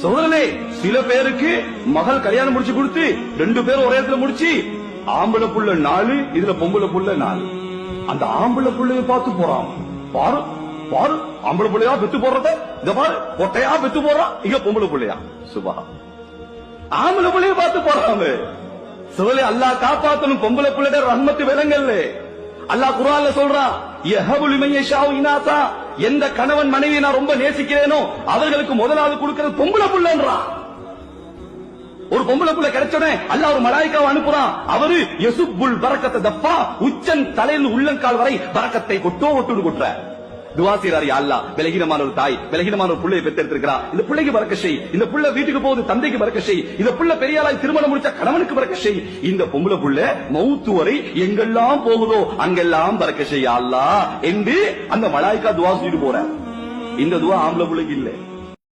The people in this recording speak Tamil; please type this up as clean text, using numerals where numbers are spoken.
சோதரனே, சில பேருக்கு மகள் கல்யாணம் முடிச்சு கொடுத்து 2 பேரும் ஒரே இடத்துல முடிச்சு, ஆம்பளை புள்ள 4, இதுல பொம்பளை புள்ள 4. அந்த ஆம்பளை புள்ளைய பார்த்து போறான். பாரு பாரு, ஆம்பளை புள்ளையா பெத்து போடுறத, இந்த பாரு பொட்டையா பெத்து போடுறான், இங்க பொம்பளை புள்ளையா. சுபா, ஆம்பளை புள்ளைய பார்த்து போறாங்க. சொல்லி அல்லாஹ் காப்பாத்தணும். பொம்பளை புள்ளைட ரஹ்மத்து விலங்கல்ல. அல்லாஹ் குர்ஆன்ல சொல்றான், யஹபுல் மய்யஷாஉ இனாசா, எந்த கணவன் மனைவியை நான் ரொம்ப நேசிக்கிறேனோ அவர்களுக்கு முதலாவது கொடுக்கிறது பொம்பளை புள்ளன்றான். ஒரு பொம்பளை புள்ள கிடைச்சோடனே அல்லாஹ் ஒரு மலாயிக்காவை அனுப்புறான். அவரு யசுப்புல் பரக்கத்தை தப்பா, உச்சன் தலையில் உள்ளங்கால் வரை பரக்கத்தை கொட்டுன்னு கொட்டுற. துவா செய்றாரு, யா அல்லாஹ், பலகீனமான ஒரு தாய், பலகீனமான ஒரு புள்ளையை பெற்றெடுத்திருக்கிறா, இந்த பிள்ளைக்கு பரக்க செய். இந்த புள்ள வீட்டுக்கு போகுது, தந்தைக்கு பரக்க செய். இந்த புள்ள பெரியாளாய் திருமணம் முடிச்ச கணவனுக்கு பரக்க செய். இந்த பொம்பளை புள்ள மௌத்து வரை எங்கெல்லாம் போகுதோ அங்கெல்லாம் பரக்க செய் யா அல்லாஹ் என்று அந்த மலாயிக்கா துவா செஞ்சுட்டு போற. இந்த துவா ஆம்பளை புள்ளைக்கு இல்ல.